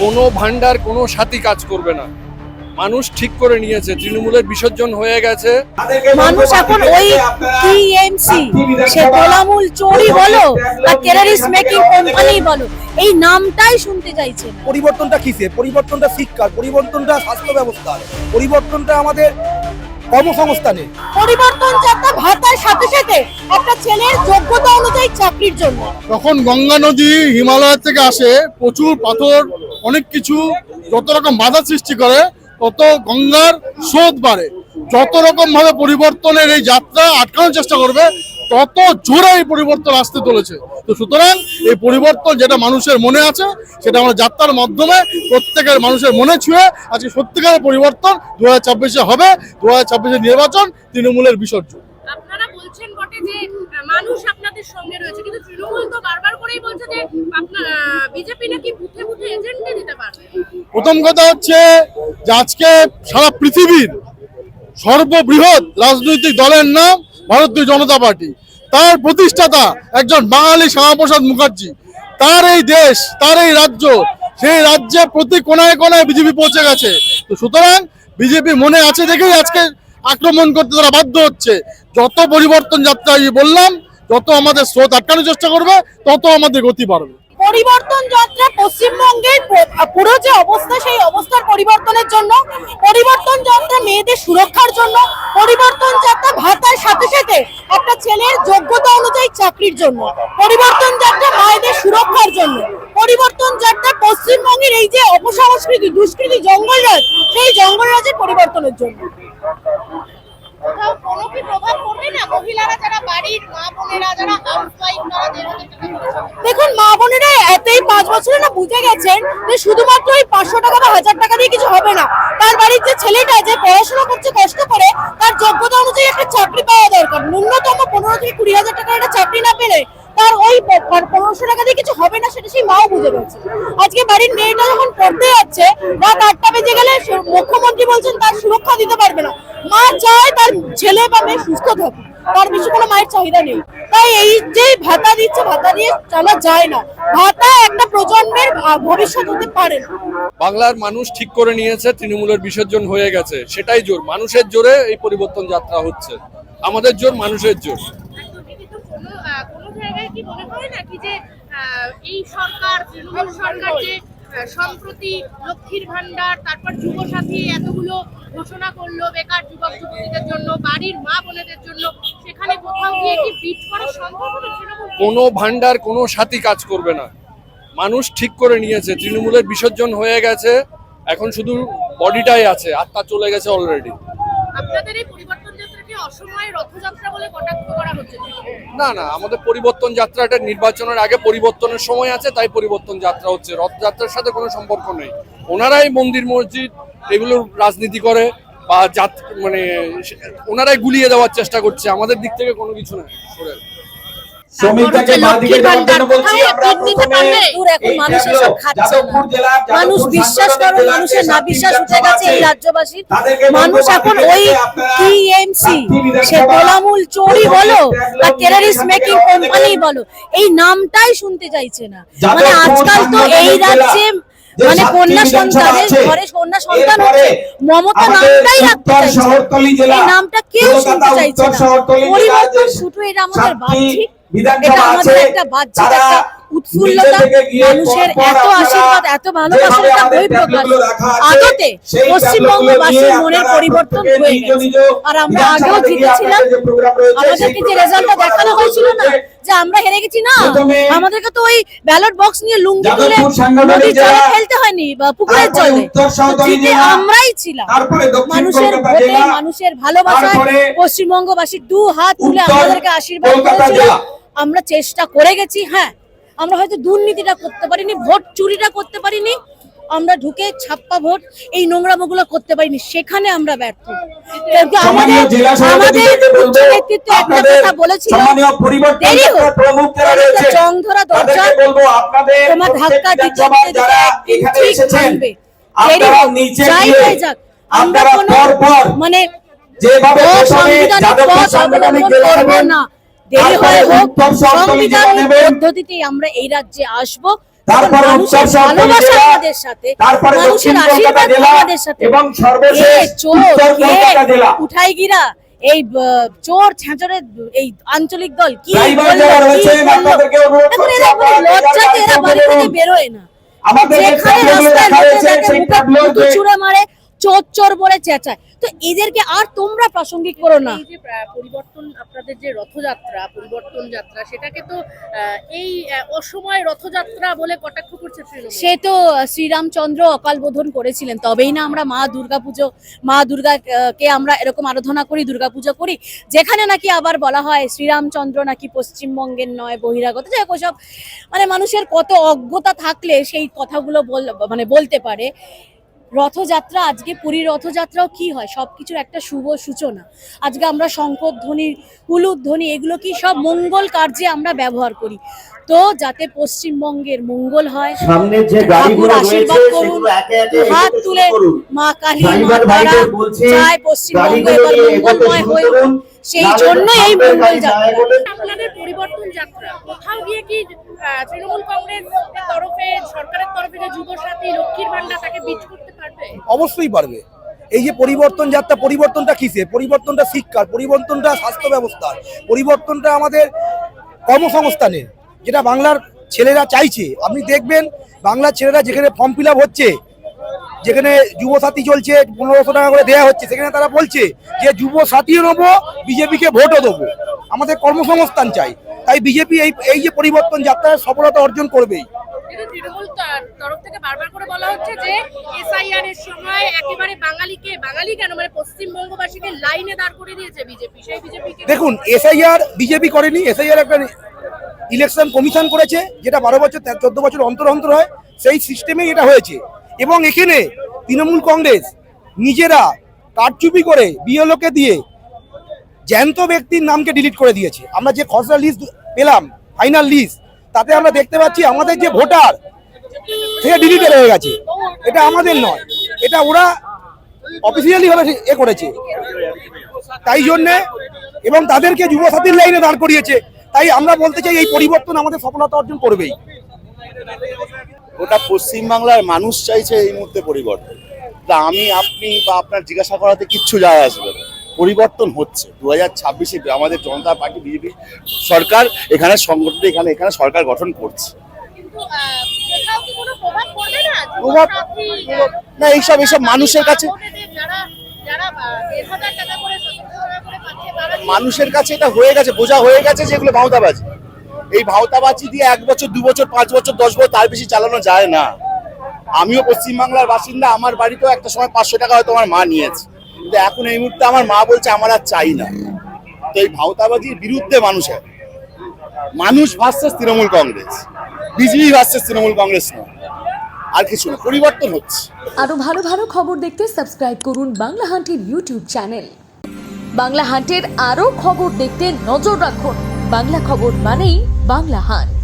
কোনো ভান্ডার কোনো সাথী কাজ করবে না। মানুষ ঠিক করে নিয়েছে, তৃণমূলের বিসর্জন হয়ে গেছে। মানুষ এখন ওই টিএমসি সে তৃণমূল চোরই বলো বা টেররিস্ট মেকিং কোম্পানি বলো, এই নামটাই শুনতে চাইছে না। পরিবর্তনটা কিসে? পরিবর্তনটা শিক্ষার, পরিবর্তনটা স্বাস্থ্য ব্যবস্থার, পরিবর্তনটা আমাদের কর্মসংস্থানে, পরিবর্তন যাত্রা ভাতার সাথে সাথে একটা ছেলের যোগ্যতা অনুযায়ী চাকরির জন্য। যখন গঙ্গা নদী হিমালয় থেকে আসে, প্রচুর পাথর অনেক কিছু যত রকম বাধা সৃষ্টি করে, তত গঙ্গার স্রোত বাড়ে। যত রকম ভাবে পরিবর্তনের এই যাত্রা আটকানোর চেষ্টা করবে, তত জোরে এই পরিবর্তন আসতে চলেছে। তো সুতরাং এই পরিবর্তন যেটা মানুষের মনে আছে, সেটা আমরা যাত্রার মাধ্যমে প্রত্যেকের মানুষের মনে ছুঁয়ে আজকে সত্যিকারের পরিবর্তন 2024-এ হবে। 2024-এর নির্বাচন তৃণমূলের বিসর্জন। আপনারা বলছেন বটে যে মানুষ আপনাদের সঙ্গে রয়েছে, কিন্তু তৃণমূল তো বারবার করেই বলছে যে বিজেপি নাকি বুথে বুথে এজেন্টে দিতে পারবে। প্রথম কথা হচ্ছে যে আজকে সারা পৃথিবীর সর্ববৃহৎ রাজনৈতিক দলের নাম ভারতীয় জনতা পার্টি। তার প্রতিষ্ঠাতা একজন বাঙালি শ্যামাপ্রসাদ মুখার্জি। তার এই দেশ, তার এই রাজ্য, সেই রাজ্যে প্রতি কোনায় কোনায় বিজেপি পৌঁছে গেছে। তো সুতরাং বিজেপি মনে আছে দেখেই আজকে আক্রমণ করতে তারা বাধ্য হচ্ছে। যত পরিবর্তন যাত্রা বললাম, যত আমাদের স্রোত আটকানোর চেষ্টা করবে, তত আমাদের গতি বাড়বে। পরিবর্তন যাত্রা পশ্চিমবঙ্গের পুরো যে অবস্থা, সেই অবস্থার পরিবর্তনের জন্য, পরিবর্তন যাত্রা মেয়েদের সুরক্ষার জন্য, পরিবর্তন যাত্রা ভাতার সাথে সাথে একটা ছেলের যোগ্যতা অনুযায়ী চাকরির জন্য, পরিবর্তন যাত্রা মায়েদের সুরক্ষার জন্য, পরিবর্তন যাত্রা পশ্চিমবঙ্গের এই যে অপসংস্কৃতি, দুষ্কৃতি, জঙ্গলরাজ, সেই জঙ্গলরাজের পরিবর্তনের জন্য। কোনো কি প্রভাব পড়বে না মহিলারা যারা বাড়ির মা বোনেরা যারা হাউসওয়াইফ, তারা দেখুন, মা বোনেরা এই 5 বছরে না বুঝে গেছেন যে শুধুমাত্র এই 500 টাকা বা 1000 টাকা দিয়ে কিছু হবে না। তার বাড়ির যে ছেলেটা যে পড়াশোনা করছে কষ্ট করে, তার যোগ্যতা অনুযায়ী একটা চাকরি পাওয়া দরকার। ন্যূনতম 15 থেকে 20,000 টাকার একটা চাকরি না পেলে তার ওই 1500 টাকা দিয়ে কিছু হবে না, সেটা সেই মাও বুঝে গেছে। আজকে বাড়ির মেয়েটা যখন পড়তে যাচ্ছে, রাত 8টা বেজে গেলে মুখ্যমন্ত্রী বলছেন তার সুরক্ষা দিতে পারবে না। মা চায় তার ছেলে বা মেয়ে সুস্থ থাকুক, তার বেশি কোনো মায়ের চাহিদা নেই। তাই এই যে ভাতা দিচ্ছে, ভাতা দিয়ে চালা যায় না। ভাতা একটা প্রজন্মের ভবিষ্যৎ হতে পারে না। বাংলার মানুষ ঠিক করে নিয়েছে, তৃণমূলের বিসর্জন হয়ে গেছে। সেটাই জোর, মানুষের জোরে এই পরিবর্তন যাত্রা হচ্ছে। আমাদের জোর, মানুষের জোর। কোনো জায়গায় কি মনে হয় নাকি যে এই সরকার, তৃণমূল সরকার যে সম্প্রতি লক্ষ্মীর ভান্ডার, তারপর যুবসাথী এতগুলো ঘোষণা করলো বেকার যুবক যুবতীদের জন্য, বাড়ির মা বোনেদের জন্য, সেখানে কোথাও গিয়ে কি বিট করা সম্ভব হবে? কোনো ভান্ডার কোনো সাথী কাজ করবে না। মানুষ ঠিক করে নিয়েছে, তৃণমূলের বিসর্জন হয়ে গেছে। এখন শুধু বডিটাই আছে, আত্মা চলে গেছে অলরেডি। আপনাদের এই পরিবর্তন যাত্রাকে অসময়ে রথযাত্রা বলে কটাক্ষ করা হচ্ছে। না না, আমাদের পরিবর্তন যাত্রাটা নির্বাচনের আগে পরিবর্তনের সময় আছে, তাই পরিবর্তন যাত্রা হচ্ছে। রথযাত্রার সাথে কোনো সম্পর্ক নেই। ওনারাই মন্দির মসজিদ এগুলোর রাজনীতি করে বা মানে ওনারাই গুলিয়ে দেওয়ার চেষ্টা করছে। আমাদের দিক থেকে কোনো কিছু নাই। মানুষ বিশ্বাস করে, মানুষের না বিশ্বাস উঠে গেছে এই রাজ্যবাসীর। মানুষ এখন ওই টিএমসি সে তৃণমূল চোরই বলো বা টেররিস্ট মেকিং কোম্পানি বলো, এই নামটাই শুনতে চাইছে না। মানে আজকাল তো এই রাজ্যে মানে কন্যা সন্তানের ঘরে কন্যা সন্তান হচ্ছে, মমতা নামটাই রাখতে চাইছে, এই নামটা কেউ শুনতে চাইছে না। পরিবর্তন শুধু এটা আমাদের বাহ্যিক, এটা আমাদের একটা বাহ্যিক একটা উৎফুল্লতা, মানুষের এত আশীর্বাদ, এত ভালোবাসার একটা বহিঃপ্রকাশ। আদতে পশ্চিমবঙ্গবাসীর মনের পরিবর্তন হয়ে গেছে। আর আমরা আগেও জিতেছিলাম, আমাদেরকে যে রেজাল্টটা দেখানো হয়েছিল না যে আমরা হেরে গেছি, না, আমাদেরকে তো ওই ব্যালট বক্স নিয়ে লুঙ্গি তুলে নদীর জলে ফেলতে হয়নি বা পুকুরের জলে, জিতে আমরাই ছিলাম। মানুষের ভোটে, মানুষের ভালোবাসায় পশ্চিমবঙ্গবাসী 2 হাত তুলে আমাদেরকে আশীর্বাদ করেছিল। আমরা চেষ্টা করে গেছি। হ্যাঁ, আমরা হয়তো দুর্নীতিটা করতে পারিনি, ভোট চুরিটা করতে পারিনি, আমরা ঢুকে ছাপ্পা ভোট এই নোংরামোগুলো করতে পারিনি, সেখানে আমরা ব্যর্থ। আমাদের উচ্চ নেতৃত্ব একটা কথা বলেছিল, দেরি হোক, জং ধরা দরজা তোমার ধাক্কা দিতে দিতে একদিন ঠিক থামবে। দেরি হোক, যাই হয়ে যাক, আমরা কোনো মানে সাংবিধানিক পথ অবলম্বন করবো না। দেরি হয় হোক, সংবিধানিক পদ্ধতিতেই আমরা এই রাজ্যে আসবো। তারপরে মানুষের উত্তর সব ভালোবাসা জেলা, আমাদের সাথে, তারপরে মানুষের দক্ষিণ কলকাতা আশীর্বাদ জেলা আমাদের সাথে। এবং সর্বশেষ কে চোর, উত্তর কে কলকাতা জেলা। উঠাইগিরা, এই চোর ছেঁচড়ের এই আঞ্চলিক দল কি ড্রাইভার বললো, যারা কি রয়েছেন, করলো? আপনাদেরকে অনুরোধ এখন করছি, এরা কোনো আপনারা লজ্জাতে এরা বাড়ি দেখুন। থেকে বেরোয় না। আমাদের যে যেখানে ট্যাবলোগুলো রাস্তায় দেখা লোকে হয়েছে, দেখে সেই মুখে ট্যাবলো থুতু যে- ছুঁড়ে মারে, চোর চোর বলে চেঁচায়। তো এদেরকে আর তোমরা প্রাসঙ্গিক করো না। এই যে পরিবর্তন, আপনাদের যে রথযাত্রা, পরিবর্তন যাত্রা, সেটাকে তো এই অসময় রথযাত্রা বলে কটাক্ষ করছে তৃণমূল। সে তো শ্রীরামচন্দ্র অকাল বোধন করেছিলেন, তবেই না আমরা মা দুর্গা কে আমরা এরকম আরাধনা করি, দুর্গাপুজো করি, যেখানে নাকি আবার বলা হয় শ্রীরামচন্দ্র নাকি পশ্চিমবঙ্গের নয়, বহিরাগত। যাই হোক, ওসব মানে মানুষের কত অজ্ঞতা থাকলে সেই কথাগুলো বলতে পারে। রথযাত্রা, আজকে পুরীর রথযাত্রাও কি হয়, সবকিছুর একটা শুভ সূচনা। আজকে আমরা শঙ্খধ্বনি, হুলুধ্বনি, এগুলো কি সব মঙ্গল কার্যে আমরা ব্যবহার করি। তো যাতে পশ্চিমবঙ্গের মঙ্গল হয়, সামনের যে ঠাকুর গাড়িগুলো আশীর্বাদ রয়েছে করুন, সেগুলো একে একে হাত এগোতে তুলে শুরু করুন। মা কালী, মা ড্রাইভার তারা ভাইদের বলছি, চায় পশ্চিমবঙ্গ গাড়িগুলো এবার নিয়ে এগোতে মঙ্গলময় শুরু হয়ে করুন। উঠুক। সেই নাহলে জন্যই এই সামনের মঙ্গল গাড়ি না যাত্রা। এগোলে আপনাদের পরিবর্তন যাত্রা কোথাও গিয়ে কি তৃণমূল কংগ্রেস তরফে, সরকারের তরফে যে যুব সাথী লক্ষ্মীর ভান্ডার, তাকে বিচ করতে পারবে? অবশ্যই পারবে। এই যে পরিবর্তন যাত্রা, পরিবর্তনটা কিসে? পরিবর্তনটা শিক্ষার, পরিবর্তনটা স্বাস্থ্য ব্যবস্থার, পরিবর্তনটা আমাদের কর্মসংস্থানের, যেটা বাংলার ছেলেরা চাইছে। আপনি দেখবেন বাংলার ছেলেরা যেখানে ফর্ম ফিল আপ হচ্ছে, যেখানে যুবসাথী চলছে, 1500 টাকা করে দেওয়া হচ্ছে, সেখানে তারা বলছে যে যুবসাথীও নেবো, বিজেপিকে ভোটও দেবো। আমাদের কর্মসংস্থান চাই, তাই বিজেপি এই যে পরিবর্তন যাত্রায় সফলতা অর্জন করবেই। কিন্তু তৃণমূল তরফ থেকে বারবার করে বলা হচ্ছে যে এসআইআর এর সময় একেবারে বাঙালি কেন, মানে পশ্চিমবঙ্গবাসীকে লাইনে দাঁড় করে দিয়েছে বিজেপি। সেই বিজেপিকে দেখুন, এসআইআর বিজেপি করেনি, এসআইআর একটা ইলেকশন কমিশন করেছে, যেটা 12 বছর 14 বছর অন্তর অন্তর হয়, সেই সিস্টেমেই এটা হয়েছে। এবং এখানে তৃণমূল কংগ্রেস নিজেরা কারচুপি করে বিএলওকে দিয়ে জ্যান্ত ব্যক্তির নামকে ডিলিট করে দিয়েছে। আমরা যে খসড়া লিস্ট পেলাম, ফাইনাল লিস্ট, তাতে আমরা দেখতে পাচ্ছি আমাদের যে ভোটার সে ডিলিটেড হয়ে গেছে। এটা আমাদের নয়, এটা ওরা অফিসিয়ালি ভাবে করেছে। তাই জন্যে, এবং তাদেরকে যুবসাথীর লাইনে দাঁড় করিয়েছে। তাই আমরা বলতে চাই এই পরিবর্তন আমাদের সফলতা অর্জন করবেই। গোটা পশ্চিমবাংলার মানুষ চাইছে এই মুহূর্তে পরিবর্তন। তা আমি, আপনি বা আপনার জিজ্ঞাসা করাতে কিচ্ছু যায় আসবে না। পরিবর্তন হচ্ছে 2026-এ আমাদের জনতা পার্টি বিজেপি সরকার এখানে সংগঠিত, এখানে সরকার গঠন করছে। কিন্তু কোথাও কি কোনো প্রভাব পড়বে না? প্রভাব যুবসাথী, না, এইসব মানুষের কাছে, যারা 1,000 টাকা করে 1,700 টাকা করে পাচ্ছে, তারা মানুষের কাছে এটা হয়ে গেছে, বোঝা হয়ে গেছে যেগুলো ভাওতাবাজি। এই ভাওতাবাজি দিয়ে 1 বছর, 2 বছর, 5 বছর, 10 বছর তার বেশি চালানো যায় না। আমিও পশ্চিমবাংলার বাসিন্দা, আমার বাড়িতেও একটা সময় 500 টাকা হয়তো আমার মা নিয়েছে, কিন্তু এখন এই মুহূর্তে আমার মা বলছে আমার আর চাই না। তো এই ভাওতাবাজির বিরুদ্ধে মানুষ versus Trinamool Congress, BJP versus Trinamool Congress নয়, আর কিছু না। পরিবর্তন হচ্ছে। আরো ভালো ভালো খবর দেখতে সাবস্ক্রাইব করুন বাংলা হান্টের ইউটিউব চ্যানেল। বাংলা হান্টের আরো খবর দেখতে নজর রাখুন। বাংলা খবর মানেই বাংলা হান্ট।